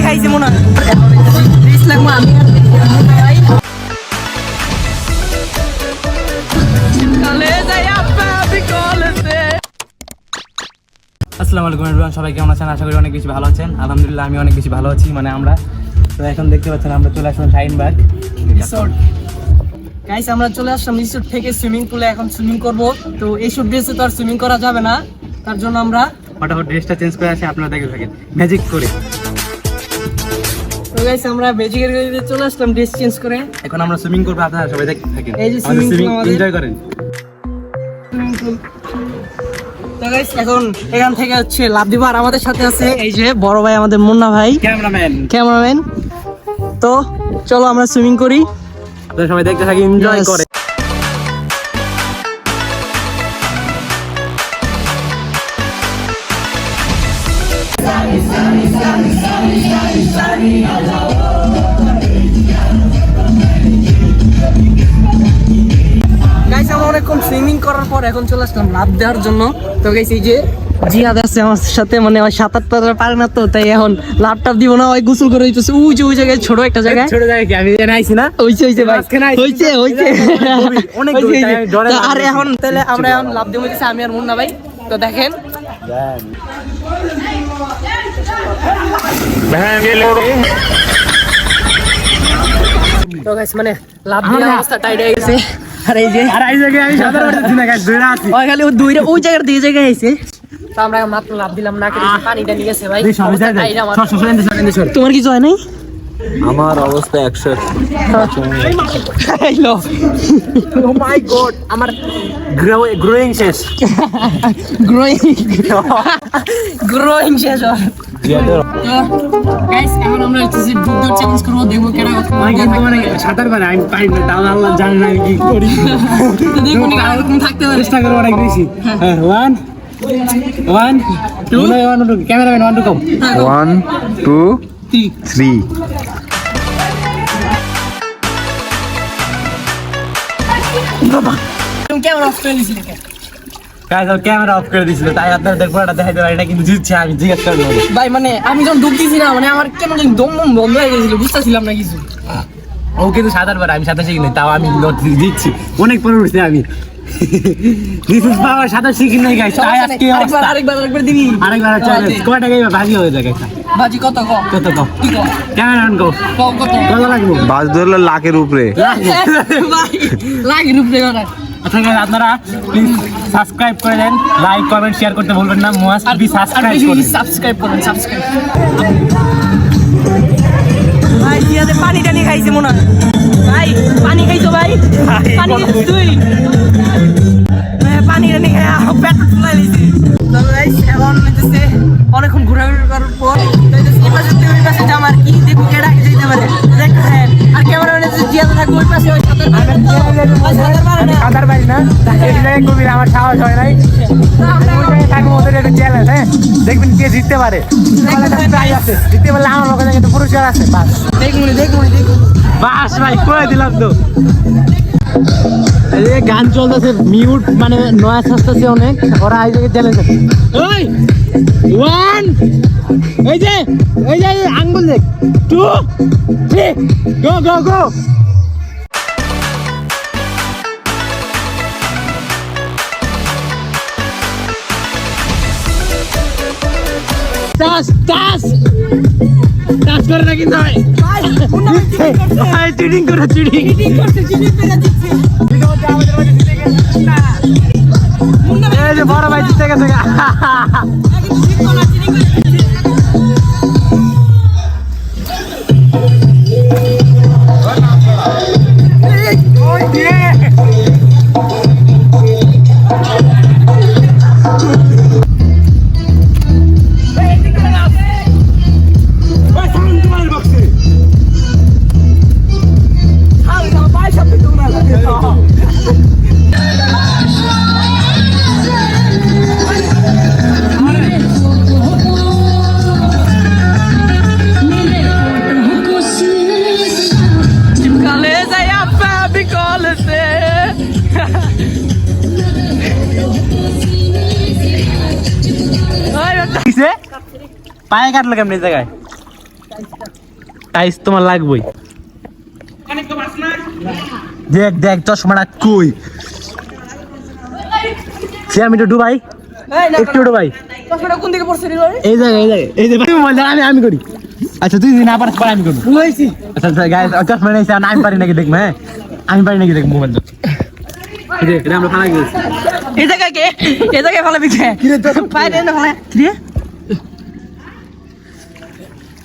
খাইছে মনে হয়। রিস্ক লাগবো আমি আসসালামু আলাইকুম এভরিওয়ান, সবাই কেমন আছেন? আশা করি অনেক বেশি ভালো আছেন। আলহামদুলিল্লাহ আমি অনেক বেশি ভালো আছি। মানে আমরা তো এখন দেখতে পাচ্ছেন আমরা চলে আসলাম শাহিনবাগ রিসোর্ট। গাইস আমরা চলে আসলাম রিসোর্ট থেকে সুইমিং পুলে, এখন সুইমিং করব। তো এইসব ড্রেসে তো আর সুইমিং করা যাবে না, তার জন্য আমরা ফটাফট ড্রেসটা চেঞ্জ করে আসি, আপনারা দেখে থাকেন ম্যাজিক করে। তো গাইস আমরা ম্যাজিকের গাড়িতে চলে আসলাম ড্রেস চেঞ্জ করে। এখন আমরা সুইমিং করবো, আপনারা সবাই দেখতে থাকেন। এই যে সুইমিং পুল আমাদের, এনজয় করেন। Swimming pool. তো গাইস এখন এখান থেকে হচ্ছে লাভ দিব। আর আমাদের সাথে আছে এই যে বড় ভাই, আমাদের মুন্না ভাই, ক্যামেরাম্যান। তো চলো আমরা সুইমিং করি, আপনারা সবাই দেখতে থাকি, এনজয় করে। গাইস আমরা অনেকক্ষণ সুইমিং করার পর এখন চলে আসলাম লাভ দেওয়ার জন্য। তো গাইস এই যে জিহাদ আছে আমার সাথে, মানে ওই সাঁতার টাতার পারে না, তো তাই এখন লাভ টাপ দিব না, ওই গোসল করে হইতেছে ওই জায়গায়, ছোট একটা জায়গায়। ছোট জায়গায় কি আমি জানি আইছি না? হইছে ভাই, হইছে অনেক। আর এখন তাহলে আমরা এখন লাভ দিব হইতেছে আমি আর মুন্না ভাই। তো দেখেন তো গাইস মানে লাভ দেওয়ার অবস্থা টাইট হয়ে গেছে। আর এই যে আমি সাঁতার কাটতেছি না গাইস, দুইটা আছি। ওই খালি ওই জায়গার দুই জায়গায় আইছে। তো আমরা মাত্র লাভ দিলাম না, পানিটা নিয়ে গেছে ভাই। তোমার কিছু হয় নাই? আমার অবস্থা 100। ও মাই গড, আমার গ্রোয়িং শেষ। গ্রোয়িং শেষ। গাইস এখন আমরা হচ্ছে বুদ্ধ চ্যালেঞ্জ করব, দেখবো কেডা কথা মানে সাঁতার পারে, আমি পারি না, তাও আল্লাহ জানে না আমি কি করি। তো দেখুন এরকম থাকতে পারে, চেষ্টা করব অনেক বেশি। 1 2 ক্যামেরাম্যান 1 2 কম 1 2 3 বাবা তুমি ক্যামেরা অফ করে দিছিলে কেন? গাইস ক্যামেরা অফ করে দিছিল, তাই আপনাদের পুরোটা দেখাইতে পারি না, কিন্তু জিতছে আমি। জিজ্ঞেস করে নেব ভাই, মানে আমি যখন ডুব দিছি না, মানে আমার কেমন জানি দম বন্ধ হয়ে গেছিল, বুঝতেছিলাম না কিছু। ও কিন্তু সাঁতার পারে, আমি সাঁতার শিখি নাই, তাও আমি জিতছি। অনেক পরে উঠছি আমি। দিস ইজ পাওয়ার, সাঁতার শিখি নাই গাইস, তাই আজকে আরেকবার দিবি। আরেকবার চ্যালেঞ্জ কয় টাকা গেবে? ভাজি হয়ে যায় গাইস। বাজি কত কো? কত কম কি কো? ক্যামেরাম্যান গো কত কত লাগবে? বাস ধরলে লাখের উপরে। ভাই লাগি রূপ রে গড়া। আচ্ছা গাইস, আপনারা প্লিজ সাবস্ক্রাইব করে দেন, লাইক কমেন্ট শেয়ার করতে ভুলবেন না। মাস্ট বি সাবস্ক্রাইব করুন। ভাই জিয়াদে পানি টানি খাইছে মনে হয়। ভাই পানি খাইছো ভাই? পানি খাইছিস তুই? পানি টানি খাই পেট ফুলাই লিছি। তো গাইস এখন হইতেছে অনেকক্ষণ ঘোরাঘুরি করার পর এই পাশে থেকে ওই পাশে যাম, আর কি দেখো কেডা যেতে পারে দেখেন। আর ক্যামেরাম্যান হচ্ছে জিয়াদে থাকবে ওই পাশে, ওই সাঁতার পারি না, আমার সাহস হয় নাই। থাকবো ওদের একটা চ্যালেঞ্জ, হ্যাঁ দেখবেন কে জিততে পারে। জিততে পারলে আমার লোকের একটা পুরস্কার আছে। বাস দেখুন বাস ভাই করে দিলাম তো। এই যে গান চলতেছে মিউট, মানে নয়েজ আসতেছে অনেক। ওরা এই জায়গায় চ্যালেঞ্জ আছে। ওই 1 এই যে আঙ্গুল দেখ 2 3 গো টাস করে না কিন্তু ভাই চিটিং করছে এই যে বড় ভাই জিতে গেছে। পায়ে কাটলো কেমন জায়গায়? টাইস তোমার লাগবেই। দেখ দেখ চশমাটা কই সে আমি তো ডুবাই একটু ডুবাই কোন দিকে পড়ছে রে? এই জায়গায় এই যে আমি করি। আচ্ছা তুই যদি না পারিস পরে আমি করবো। আচ্ছা আচ্ছা গাইস চশমা নিয়েছি আমি পারি নাকি দেখবো। হ্যাঁ আমি পারি নাকি দেখ মোবাইল আমরা ফালাই গেছি এই জায়গায় কে এই জায়গায় ভালো বিকে বাইরে না ভালো কি রে?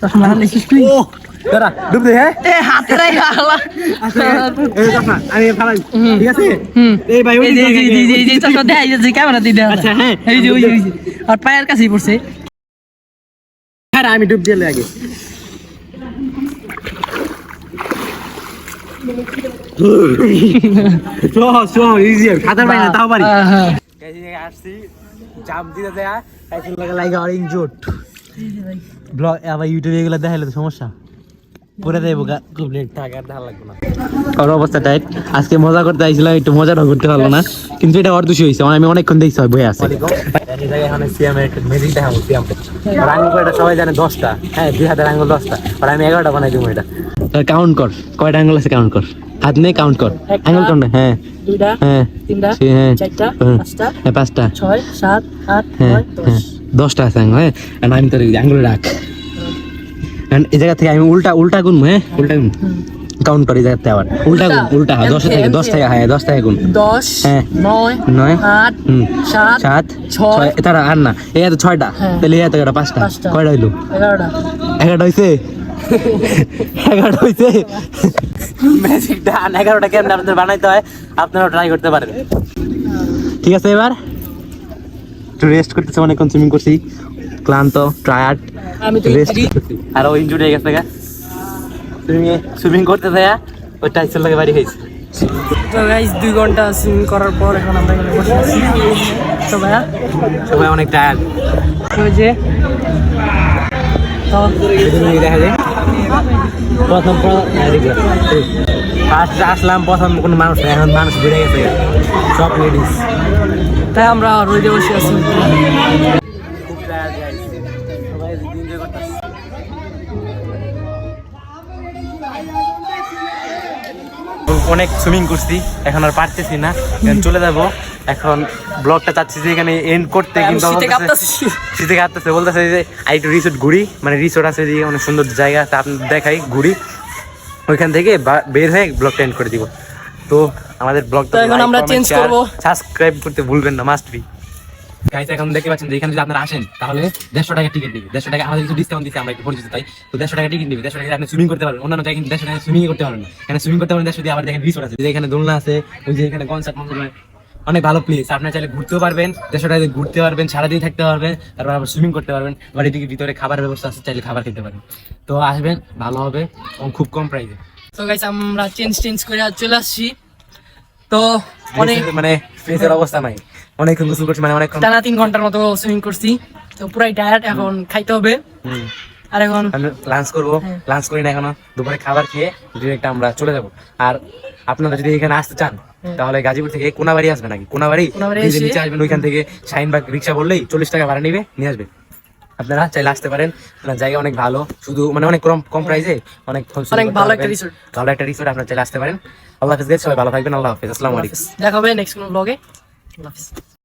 চশমা নিছিস তুই? ও দাঁড়া ডুব দে। হ্যাঁ এ হাতে রাই আলা এই চশমা আমি ফালাই ঠিক আছে। এই ভাই ওই এই চশমা দেখাই যে ক্যামেরা দিয়ে দেখ। আচ্ছা হ্যাঁ এই যে ওই আর পায়ের কাছেই পড়ছে। হ্যাঁ আমি ডুব দিয়ে আগে ইজি সাঁতার পারি না তাও পারি। আসছি জাম্প দিতে দেয়া টাইসন লাগা অরেঞ্জ জোট ব্লগ আবার ইউটিউবে এগুলো দেখাইলে তো সমস্যা পরে দেবো কমপ্লিট টাকা আর ধার লাগবে না। ওর অবস্থা টাইট আজকে মজা করতে আইছিলাম একটু মজাটাও করতে পারলো না কিন্তু এটা ওর দোষী হয়েছে আমি অনেকক্ষণ দেখছি বই আছে সবাই জানে 10টা হ্যাঁ 2 হাতের আঙ্গুল 10টা আর আমি 11টা বানাই দেবো এটা কাউন্ট কর কয়টা আঙ্গুল আছে কাউন্ট কর হাত নিয়ে কাউন্ট কর আঙ্গুল কাউন্ট হ্যাঁ 2টা হ্যাঁ 3টা হ্যাঁ 4টা 5টা হ্যাঁ 5টা 6 7 8 হ্যাঁ 9 হ্যাঁ 10টা আছে আঙ্গুল হ্যাঁ আর আমি তোর আঙ্গুল রাখ এই জায়গা থেকে আমি উল্টা গুনবো হ্যাঁ উল্টা গুন কাউন্ট করি যাতে আবার উল্টা গুন উল্টা 10 থেকে হ্যাঁ 10 থেকে গুন 10 হ্যাঁ 9 9 8 7 7 ছয়। 6 তারা আর না এই তো 6টা হ্যাঁ। তাহলে এই তো 5টা পাঁচটা। কয়টা হইলো 11টা 11টা হইছে 11টা হইছে ম্যাজিকটা 11টা কেমন আপনাদের বানাইতে হয় আপনারাও ট্রাই করতে পারেন। ঠিক আছে এবার একটু রেস্ট করতেছে অনেকক্ষণ সুইমিং করছি ক্লান্ত টায়ার্ড আমি তো রেস্ট করতেছি আর ও ইনজুরি হয়ে গেছে গা সুইমিং করতে যায় ওই টাইসের লাগে বাড়ি হয়েছে। তো গাইস 2 ঘন্টা সুইমিং করার পর এখন আমরা এখানে বসে আছি। তো ভাইয়া সবাই অনেক টায়ার্ড ওই যে তো দেখা যায় প্রথম ফার্স্ট আসলাম প্রথম কোনো মানুষ নেই এখন মানুষ বেড়ে গেছে সব লেডিস তাই আমরা রোদে বসে আছি। খুব টায়ার্ড গাইস সবাই এনজয় করতেছে। অনেক সুইমিং করছি এখন আর পারতেছি না এখন চলে যাব এখন ব্লগটা চাচ্ছি যে এখানে এন্ড করতে কিন্তু শীতে কাঁপতেছে বলতেছে যে আর একটু রিসোর্ট ঘুরি মানে রিসোর্ট আছে যে অনেক সুন্দর জায়গা তা আপনি দেখাই ঘুরি ওইখান থেকে বের হয়ে ব্লগটা এন্ড করে দিব। তো আমাদের ব্লগটা এখন আমরা চেঞ্জ করব সাবস্ক্রাইব করতে ভুলবেন না মাস্ট বি গাইস। এখন দেখতে পাচ্ছেন যে এখানে যদি আপনারা আসেন তাহলে 150 টাকা টিকিট নিবে 150 টাকা আমাদের কিছু ডিসকাউন্ট দিতে আমরা একটু পরিচিত তাই তো 150 টাকা টিকিট নিবে 150 টাকা আপনি সুইমিং করতে পারবেন অন্যান্য জায়গায় 150 টাকা সুইমিং করতে পারবেন এখানে সুইমিং করতে পারবেন 150 দিয়ে আবার দেখেন রিসোর্ট আছে যে এখানে দোলনা আছে ওই যে এখানে কনসার্ট অনেক ভালো প্লেস আপনারা চাইলে ঘুরতেও পারবেন 150 টাকা ঘুরতে পারবেন সারাদিন থাকতে পারবেন তারপর আবার সুইমিং করতে পারবেন আবার এদিকে ভিতরে খাবারের ব্যবস্থা আছে চাইলে খাবার খেতে পারবেন তো আসবেন ভালো হবে খুব কম প্রাইসে। তো গাইস আমরা চেঞ্জ করে চলে আসছি। তো অনেক মানে ফেসের অবস্থা নাই অনেকক্ষণ গোসল করছি মানে অনেকক্ষণ টানা 3 ঘন্টার মতো সুইমিং করছি তো পুরাই টায়ার্ড এখন খাইতে হবে আর এখন লাঞ্চ করবো লাঞ্চ করি না এখনো দুপুরে খাবার খেয়ে ডিরেক্ট আমরা চলে যাব। আর আপনারা যদি এখানে আসতে চান তাহলে গাজীপুর থেকে কোনাবাড়ি আসবে নাকি কোনাবাড়ি নিচে আসবেন ওইখান থেকে শাহিনবাগ রিক্সা বললেই 40 টাকা ভাড়া নিবে নিয়ে আসবে আপনারা চাইলে আসতে পারেন জায়গা অনেক ভালো শুধু মানে অনেক কম প্রাইসে অনেক ভালো একটা রিসোর্ট আপনারা চাইলে আসতে পারেন। আল্লাহ হাফেজ সবাই ভালো থাকবেন আল্লাহ হাফেজ আসসালামু আলাইকুম দেখা হবে নেক্সট কোনো ব্লগে আল্লাহ হাফেজ।